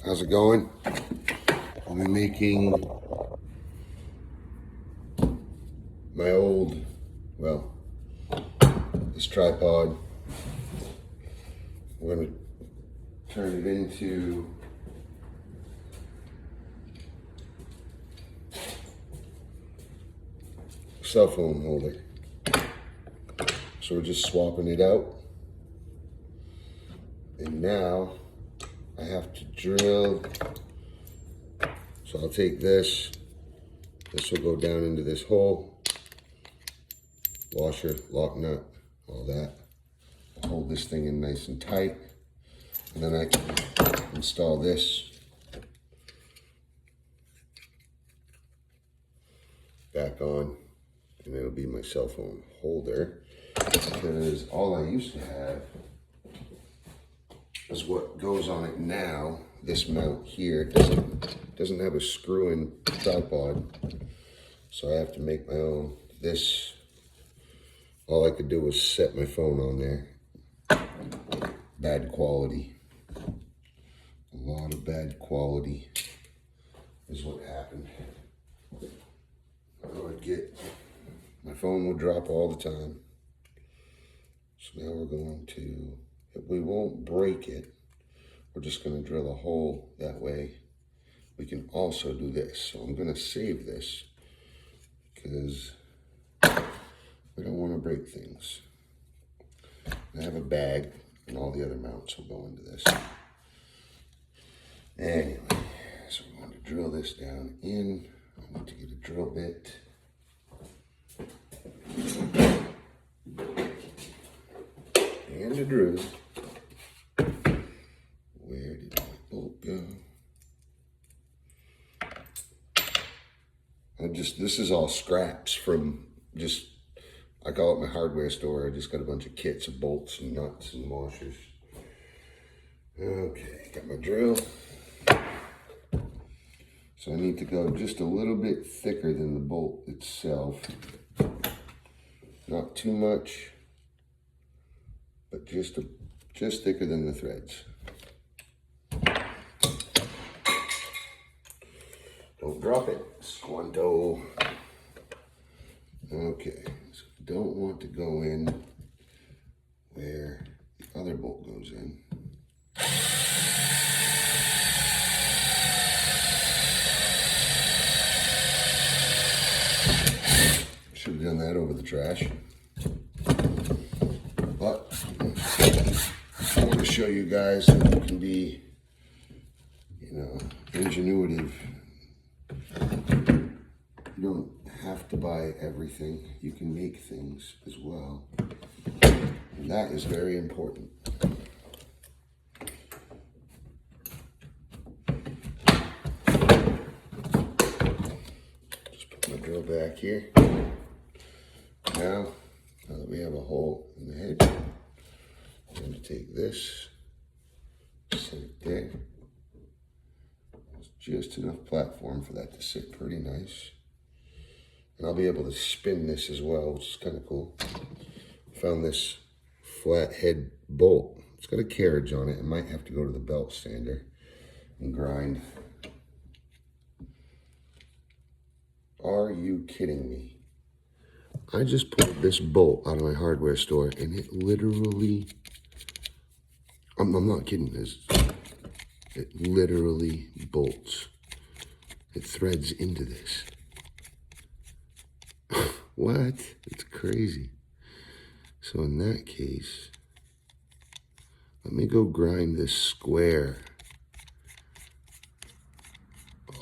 How's it going? I'll be making my old, well, this tripod. We're going to turn it into a cell phone holder. So we're just swapping it out. And now I have to drill. So I'll take this. This will go down into this hole. Washer, lock nut, all that. I'll hold this thing in nice and tight. And then I can install this back on. And it'll be my cell phone holder. Because all I used to have is what goes on it now. This mount here doesn't have a screw-in tripod, so I have to make my own. This, all I could do was set my phone on there. Bad quality. A lot of bad quality is what happened. I would get, my phone would drop all the time. So now we're going to, we won't break it. We're just going to drill a hole. That way we can also do this. So I'm going to save this because we don't want to break things. I have a bag and all the other mounts will go into this. Anyway, so we want to drill this down in. I need to get a drill bit. And a drill. Where did my bolt go? This is all scraps from just, I call it my hardware store. I just got a bunch of kits of bolts and nuts and washers. Okay, got my drill. So I need to go just a little bit thicker than the bolt itself. Not too much, but just thicker than the threads. Don't drop it, squanto. Okay, so don't want to go in where the other bolt goes in. Should have done that over the trash. But I want to show you guys that you can be, ingenuitive. You don't have to buy everything. You can make things as well. And that is very important. Just put my drill back here. Now that we have a hole in the head, I'm going to take this, set it there. There's just enough platform for that to sit pretty nice. And I'll be able to spin this as well, which is kind of cool. Found this flat head bolt. It's got a carriage on it. I might have to go to the belt sander and grind. Are you kidding me? I just pulled this bolt out of my hardware store and it literally, I'm not kidding this, it literally bolts. It threads into this. What? It's crazy. So in that case, let me go grind this square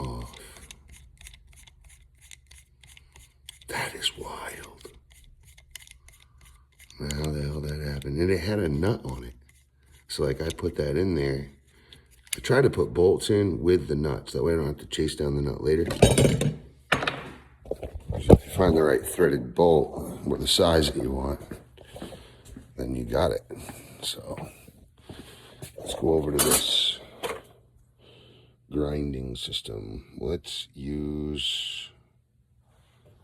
off. That is wild. How the hell that happened? And it had a nut on it. So like I put that in there. I try to put bolts in with the nuts. That way I don't have to chase down the nut later. So if you find the right threaded bolt or the size that you want, then you got it. So let's go over to this grinding system. Let's use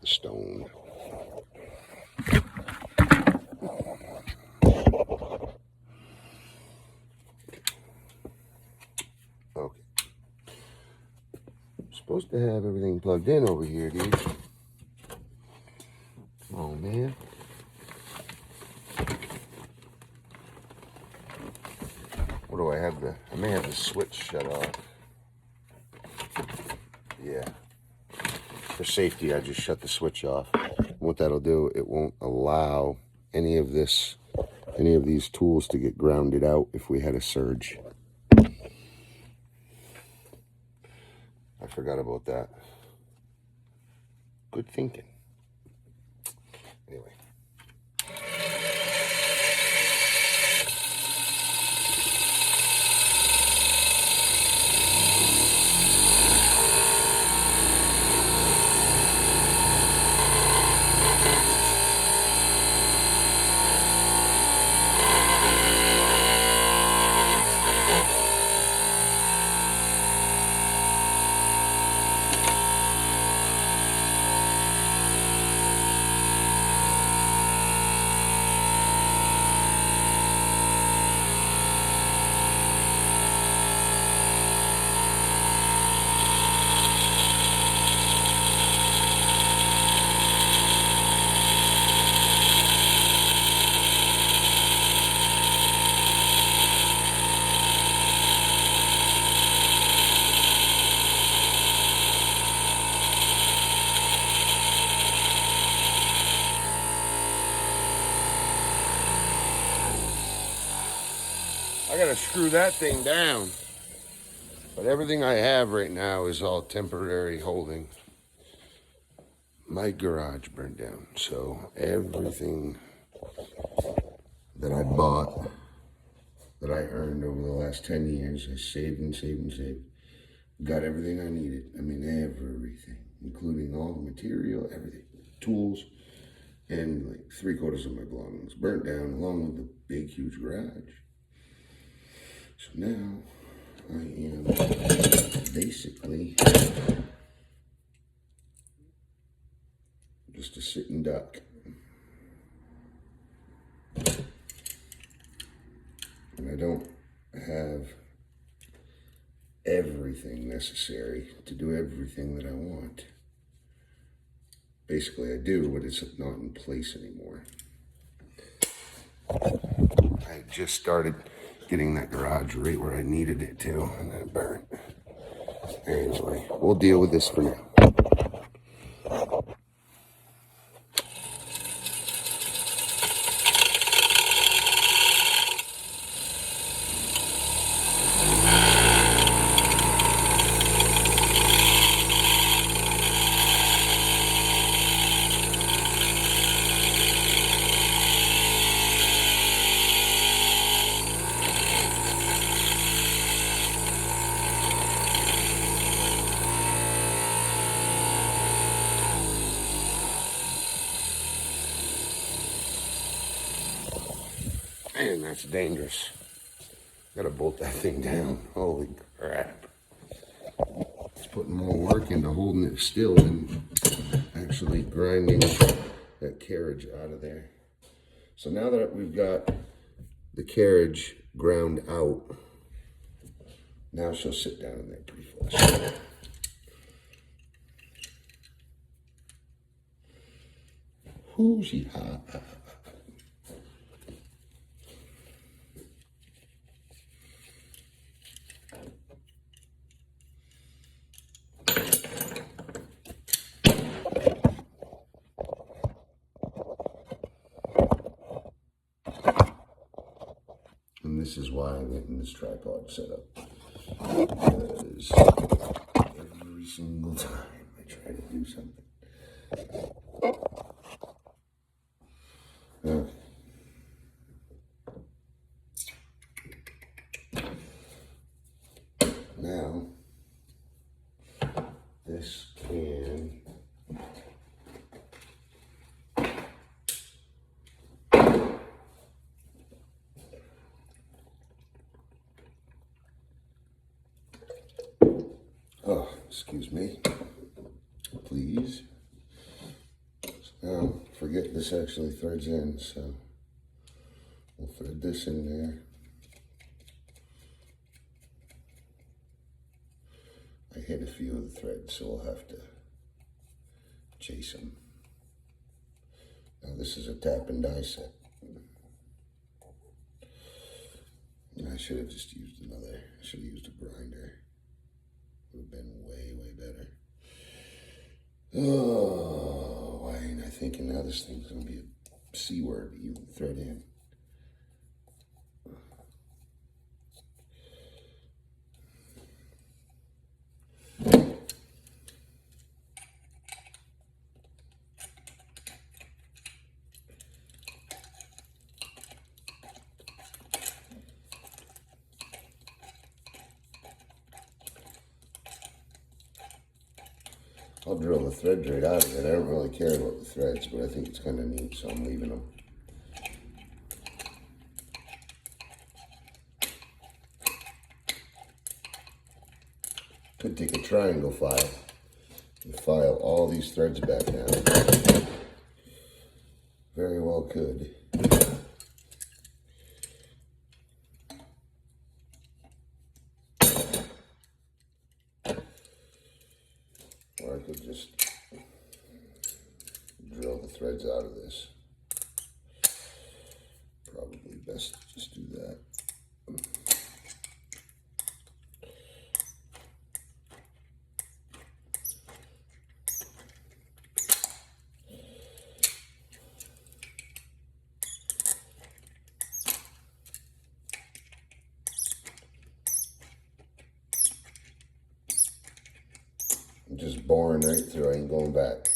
the stone. Okay. supposed to have everything plugged in over here, dude. Come on, man. What do I have? I may have the switch shut off. Yeah. For safety, I just shut the switch off. What that'll do, it won't allow any of these tools to get grounded out if we had a surge. I forgot about that. Good thinking. Anyway. I gotta screw that thing down. But everything I have right now is all temporary holding. My garage burned down, so everything that I bought, that I earned over the last 10 years, I saved and saved and saved. Got everything I needed. I mean, everything, including all the material, everything, tools, and like 3/4 of my belongings burnt down, along with the big, huge garage. So now I am basically just a sitting duck. And I don't have everything necessary to do everything that I want. Basically I do, but it's not in place anymore. I just started getting that garage right where I needed it to, and then it burned. Anyway, we'll deal with this for now. Man, that's dangerous. Gotta bolt that thing down. Holy crap. It's putting more work into holding it still than actually grinding that carriage out of there. So now that we've got the carriage ground out, now she'll sit down in there pretty flush. Who's-y ha? And this is why I'm getting this tripod set up. Because every single time I try to do something. Okay. Now, this can excuse me, please. Now, forget this actually threads in, so we'll thread this in there. I hit a few of the threads, so we'll have to chase them. Now this is a tap and die set. I should have just used another, I should have used a grinder. Would have been way, way better. Oh, why ain't I thinking now this thing's gonna be a C word to even thread in? I'll drill the threads right out of it. I don't really care about the threads, but I think it's kind of neat, so I'm leaving them. Could take a triangle file and file all these threads back down. Very well could. Or I could just drill the threads out of this. Probably best to just do that. I'm just boring right through, I ain't going back.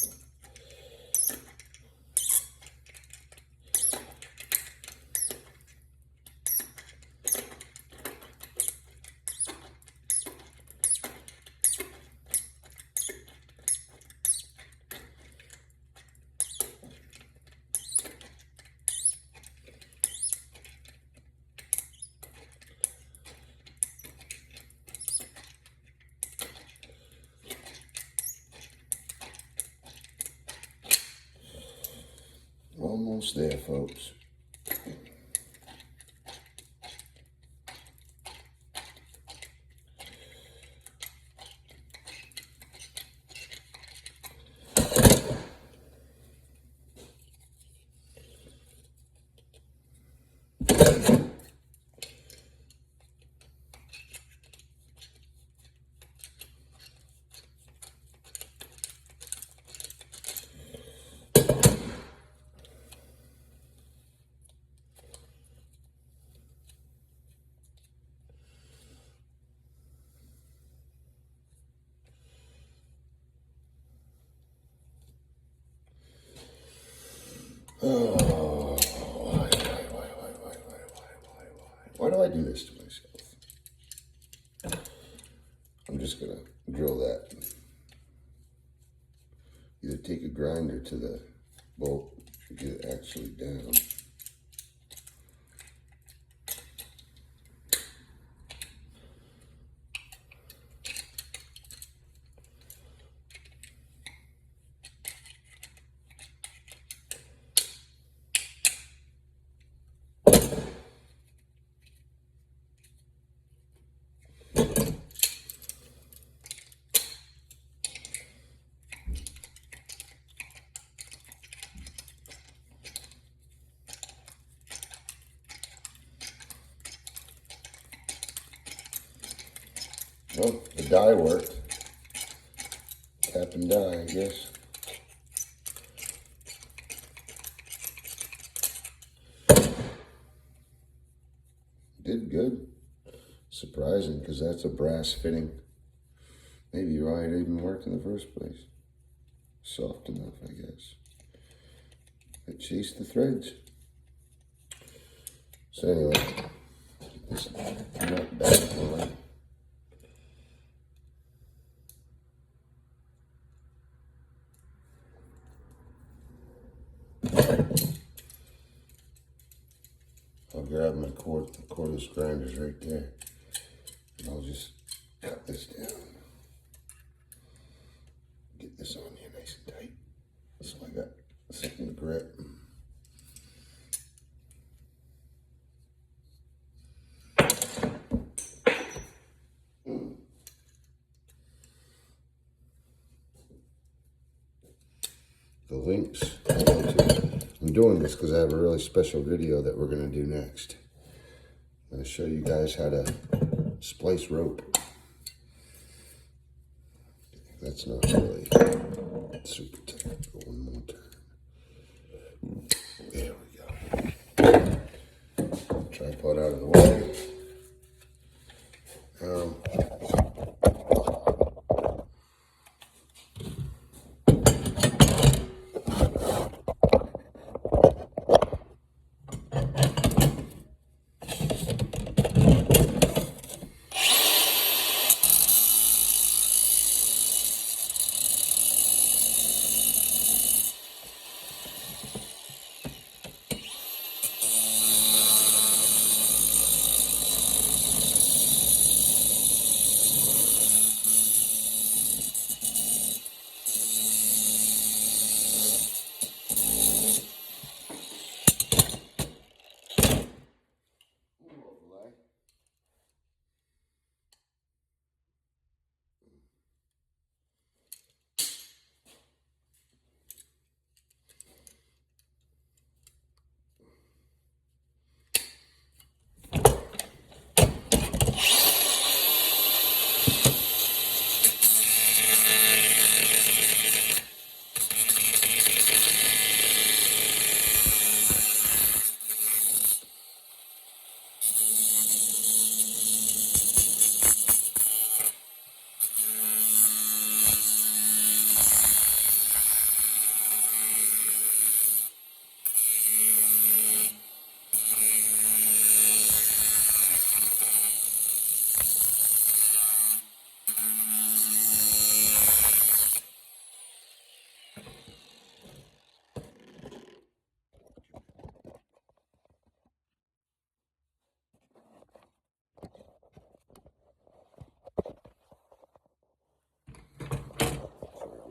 Almost there, folks. Oh, why do I do this to myself? I'm just gonna drill that. Either take a grinder to the bolt or get it actually down. Well, the die worked. Tap and die, I guess. Did good. Surprising, because that's a brass fitting. Maybe why it even worked in the first place. Soft enough, I guess. It chased the threads. So anyway, this not bad one. I'll grab my cordless grinders right there, and I'll just cut this down. Get this on here nice and tight, so I got something to grip. the links. I'm doing this because I have a really special video that we're going to do next. I'm going to show you guys how to splice rope. That's not really super technical. One more time. There we go. Tripod out of the way.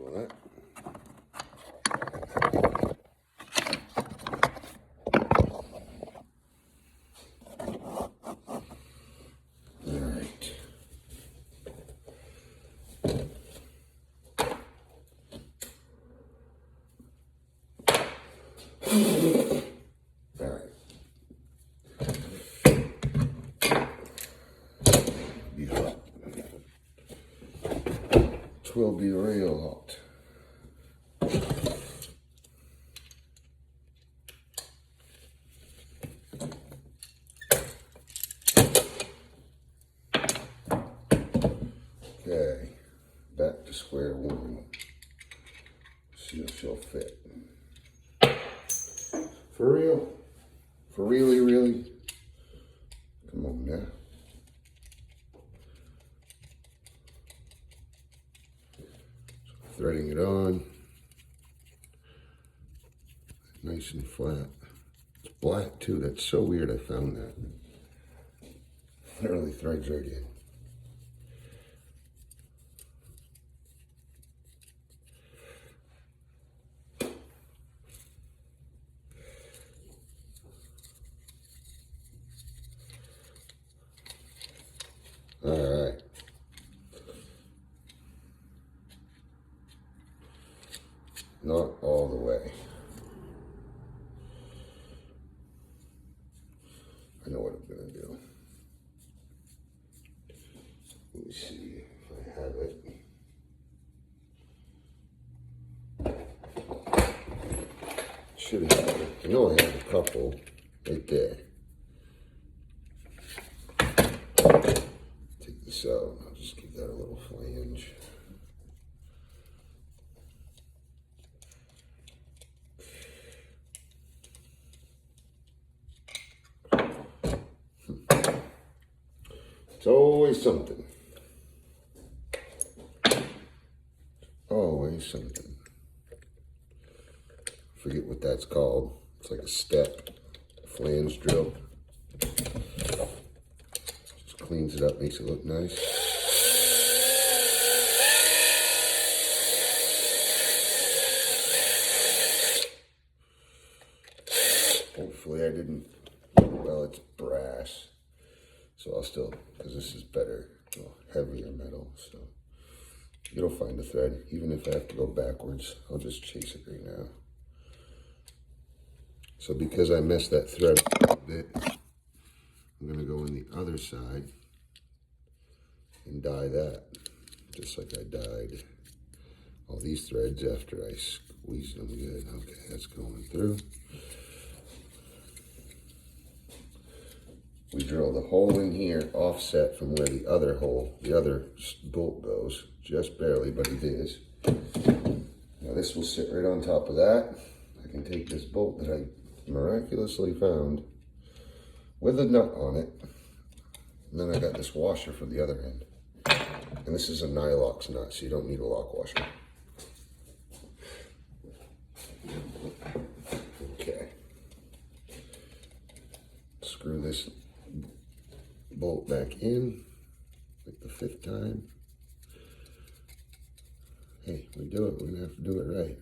Alright. Be hot. 'Twill be real hot. Okay, back to square one. See if she'll fit. For real? For really? Come on now. Threading it on. Nice and flat. It's black too. That's so weird. I found that. Literally threads right in. All right. Not all the way. I know what I'm gonna do. Let me see if I have it. Should have it. I know I have a couple right there. Take this out. I'll just give that a little flange. It's always something. Always something. Forget what that's called. It's like a step, flange drill. Just cleans it up, makes it look nice. Hopefully I didn't, well, it's brass. So I'll still, because this is better, well, heavier metal, so You'll find a thread, even if I have to go backwards. I'll just chase it right now. So because I messed that thread up a bit, I'm gonna go on the other side and dye that, just like I dyed all these threads after I squeezed them good. Okay, that's going through. We drill the hole in here offset from where the other bolt goes, just barely, but it is. Now this will sit right on top of that. I can take this bolt that I miraculously found with a nut on it, and then I got this washer for the other end. And this is a Nylox nut, so you don't need a lock washer. Okay. Screw this bolt back in, like the 5th time. Hey, we do it, we're gonna have to do it right?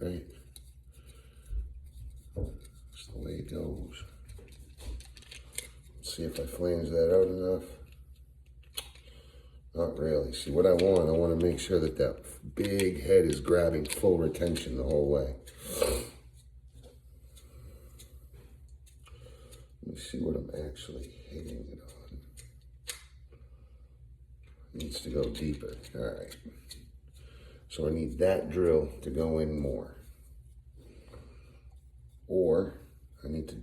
That's the way it goes. Let's see if I flange that out enough. Not really. See, what I want to make sure that that big head is grabbing full retention the whole way. Let me see what I'm actually hitting it on. It needs to go deeper. All right. So I need that drill to go in more. Or I need to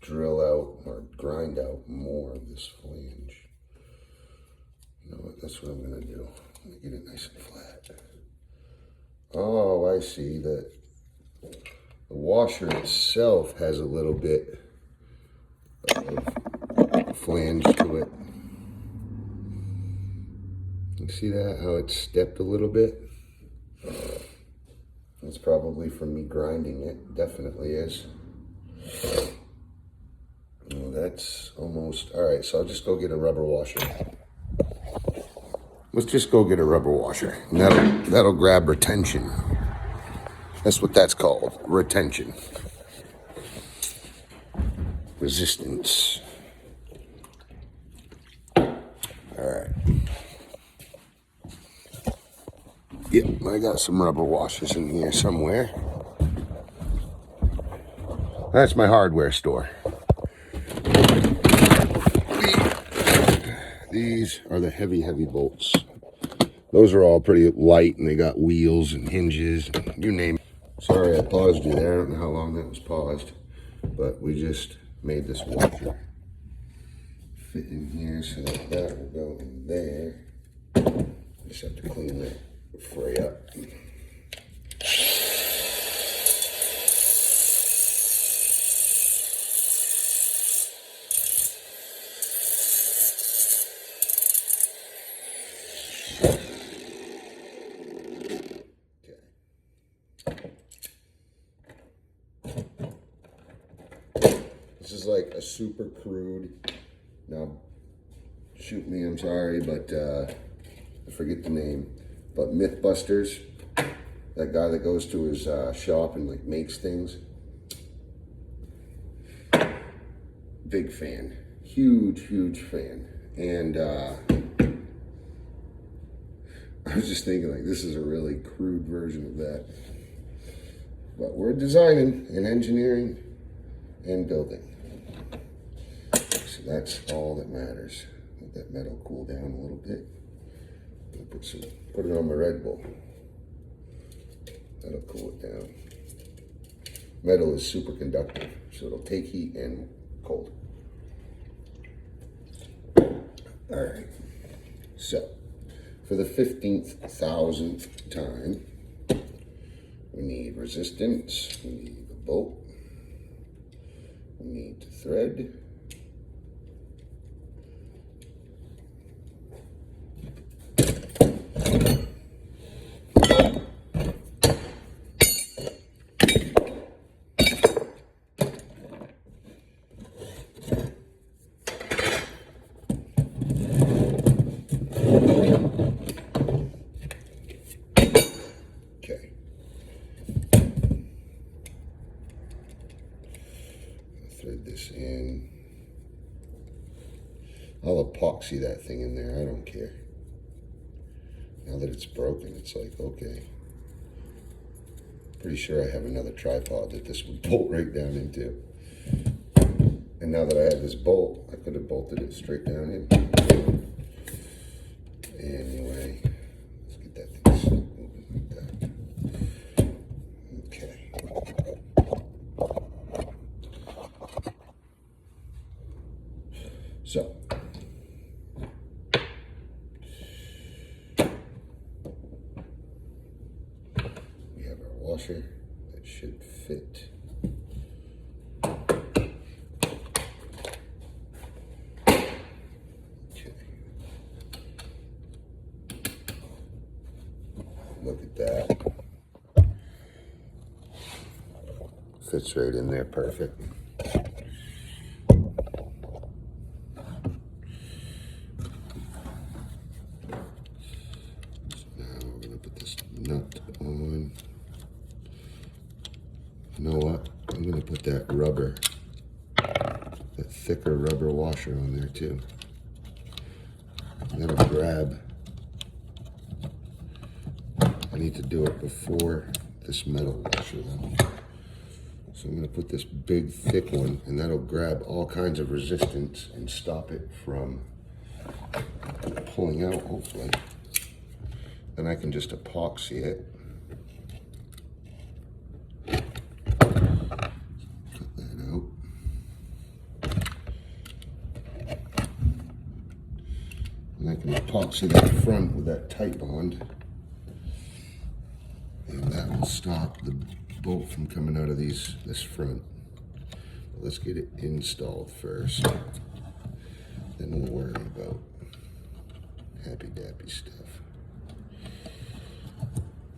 drill out or grind out more of this flange. You know what, that's what I'm gonna do. Let me get it nice and flat. Oh, I see that the washer itself has a little bit of flange to it. You see that, how it stepped a little bit? It's probably from me grinding it, definitely is. Oh, that's almost, all right, so I'll just go get a rubber washer. Let's just go get a rubber washer, and that'll grab retention. That's what that's called, retention. Resistance. All right. Yep, I got some rubber washers in here somewhere. That's my hardware store. These are the heavy bolts. Those are all pretty light, and they got wheels and hinges, and you name it. Sorry I paused you there. I don't know how long that was paused, but we just made this washer fit in here so that will go in there. Just have to clean that fray up. This is like a super crude, now shoot me, I'm sorry, but I forget the name, but Mythbusters, that guy that goes to his shop and like makes things, big fan, huge fan. And I was just thinking, like, this is a really crude version of that, but we're designing and engineering and building. So that's all that matters. Let that metal cool down a little bit. I'll put it on my Red Bull. That'll cool it down. Metal is super conductive, so it'll take heat and cold. All right. So for the 15,000th time, we need resistance. We need the bolt. We need the thread. Okay. Thread this in. I'll epoxy that thing in there, I don't care. Now that it's broken, it's like, okay. Pretty sure I have another tripod that this would bolt right down into. And now that I have this bolt, I could have bolted it straight down in. Anyway, let's get that thing stuck moving like that. Okay. So, we have our washer that should fit. Look at that. Fits right in there, perfect. So now we're gonna put this nut on. You know what? I'm gonna put that rubber, that thicker rubber washer on there too. I'm gonna grab, I need to do it before this metal washer though. So I'm gonna put this big thick one, and that'll grab all kinds of resistance and stop it from pulling out, hopefully. Then I can just epoxy it. Cut that out. And I can epoxy that front with that tight bond. And that will stop the bolt from coming out of this front. But let's get it installed first. Then we'll worry about happy dappy stuff.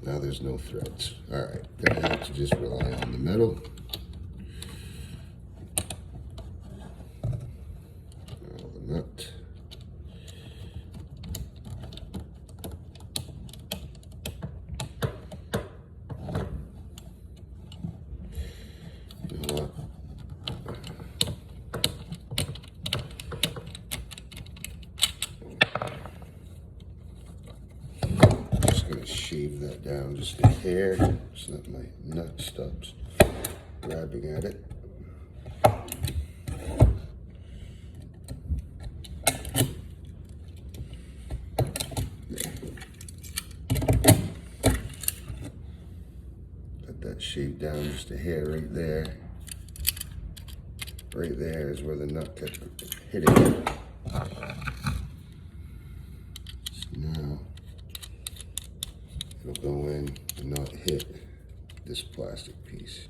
Now there's no threads. All right, gonna have to just rely on the metal. Now the nut. You know what? Shave that down just a hair so that my nut stops grabbing at it. Got that shaved down just a hair right there. Right there is where the nut kept hitting it. So now it'll go in and not hit this plastic piece.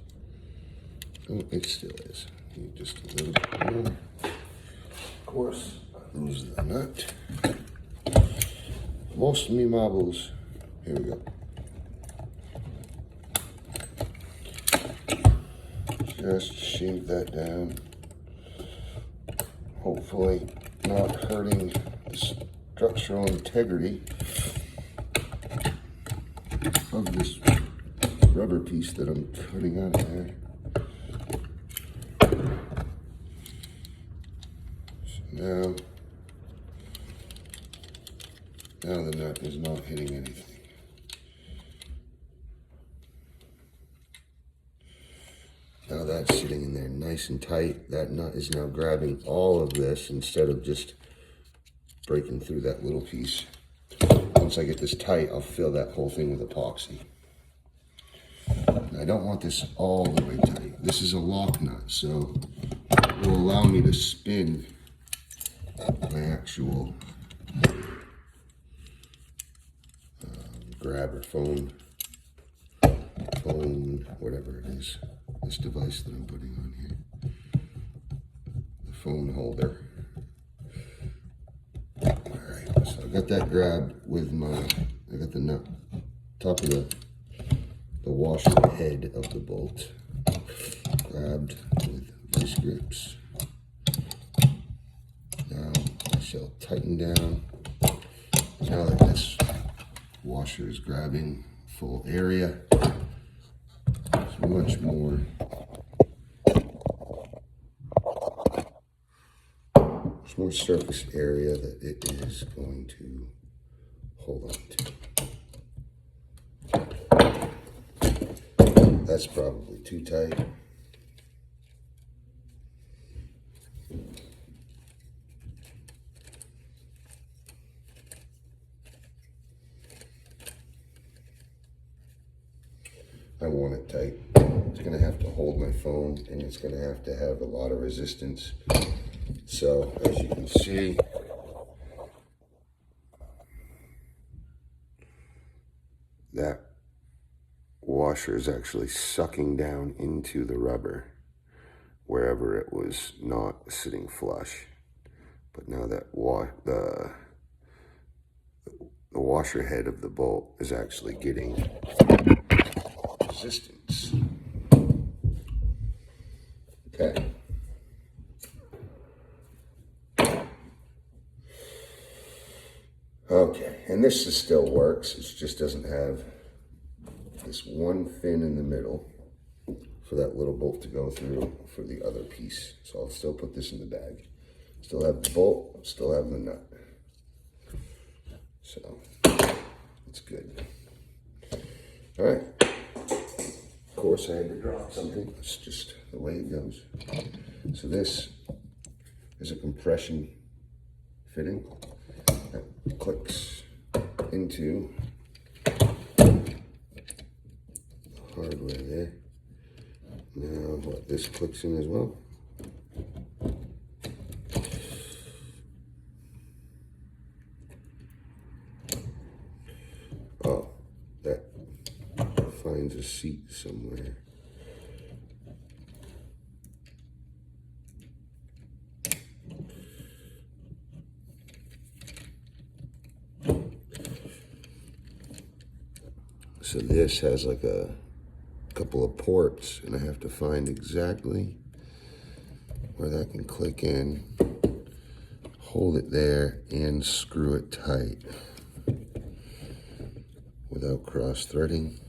Oh, it still is. Need just a little bit more. Of course, lose the nut. Most of me marbles. Here we go. Just shave that down. Hopefully not hurting the structural integrity of this rubber piece that I'm cutting out of there. So now the nut is not hitting anything. Now that's sitting in there nice and tight. That nut is now grabbing all of this instead of just breaking through that little piece. Once I get this tight, I'll fill that whole thing with epoxy. I don't want this all the way tight. This is a lock nut, so it will allow me to spin my actual grabber, phone, whatever it is. This device that I'm putting on here. The phone holder. Alright, so I got that grabbed with I got the nut, top of the washer head of the bolt. Grabbed with vice grips. Now I shall tighten down. Now that this washer is grabbing full area, it's much more surface area that it is going to hold on to. That's probably too tight. I want it tight. It's gonna have to hold my phone, and it's gonna have to have a lot of resistance. So as you can see, that washer is actually sucking down into the rubber wherever it was not sitting flush. But now that the washer head of the bolt is actually getting resistance. Okay. Okay, and this still works. It just doesn't have this one fin in the middle for that little bolt to go through for the other piece. So I'll still put this in the bag. Still have the bolt, still have the nut. So it's good. All right. Of course, I had to drop something. It's just the way it goes. So this is a compression fitting that clicks into the hardware there. Now what, this clicks in as well. Oh, that finds a seat somewhere. So this has like a couple of ports, and I have to find exactly where that can click in, hold it there, and screw it tight without cross-threading.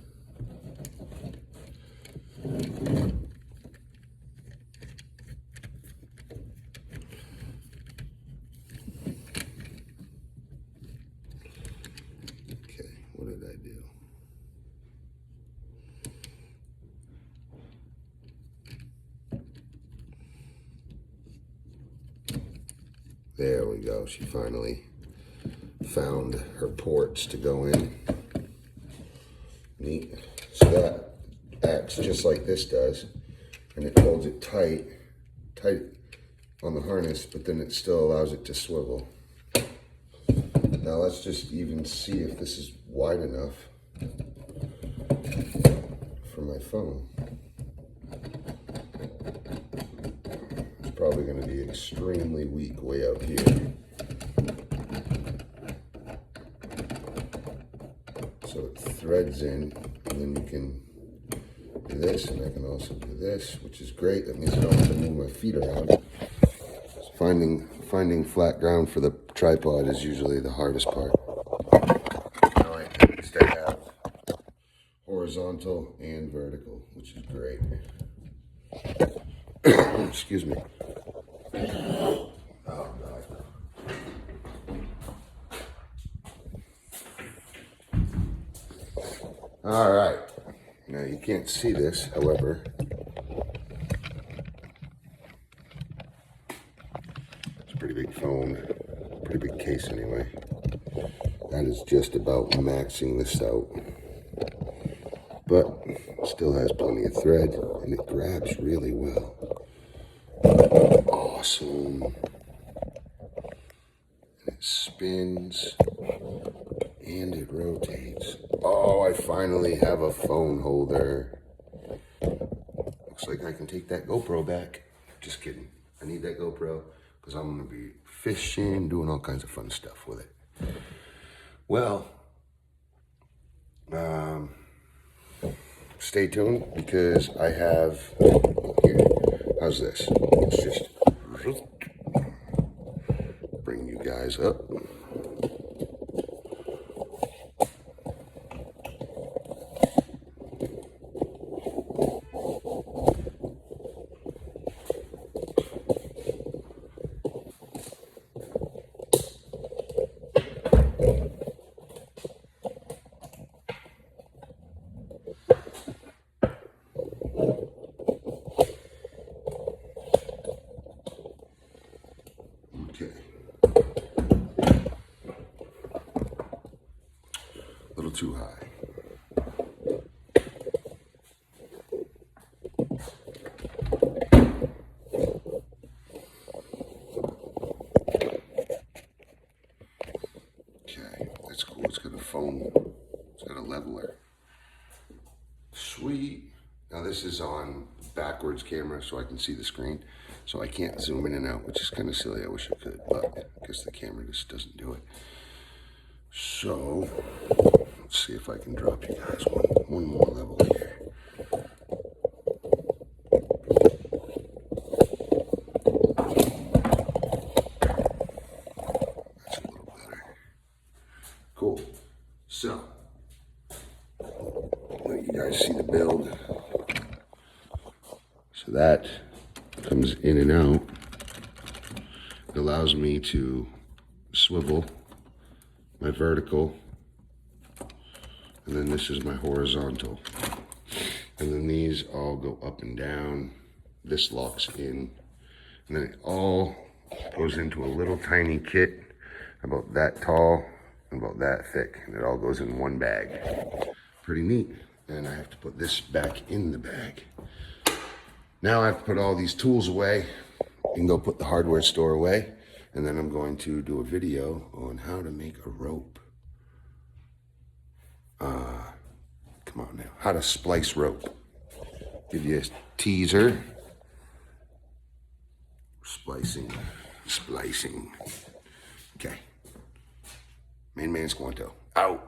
Okay, what did I do? There we go. She finally found her ports to go in. Neat. So that acts just like this does, and it holds it tight on the harness, but then it still allows it to swivel. Now let's just even see if this is wide enough for my phone. Probably going to be extremely weak way out here. So it threads in, and then you can do this, and I can also do this, which is great. That means I don't have to move my feet around. So finding flat ground for the tripod is usually the hardest part. Now I instead have horizontal and vertical, which is great. Excuse me. Oh, God. All right. Now you can't see this, however. It's a pretty big phone, pretty big case anyway. That is just about maxing this out. But still has plenty of thread, and it grabs really well. Awesome. And it spins and it rotates. Oh, I finally have a phone holder. Looks like I can take that GoPro back. Just kidding. I need that GoPro because I'm going to be fishing, doing all kinds of fun stuff with it. Well, stay tuned because I have, here, how's this? Let's just bring you guys up. little too high. Okay, that's cool. It's got a foam. It's got a leveler. Sweet. Now this is on backwards camera so I can see the screen. So I can't zoom in and out, which is kind of silly. I wish I could, but I guess the camera just doesn't do it. So let's see if I can drop you guys one more level here. That's a little better. Cool. So let you guys see the build. So that comes in and out. It allows me to swivel my vertical, and then this is my horizontal. And then these all go up and down. This locks in. And then it all goes into a little tiny kit about that tall and about that thick. And it all goes in one bag. Pretty neat. And I have to put this back in the bag. Now I have to put all these tools away and go put the hardware store away. And then I'm going to do a video on how to make a rope. Come on now. How to splice rope. Give you a teaser. Splicing. Okay. Main man Squanto. Out.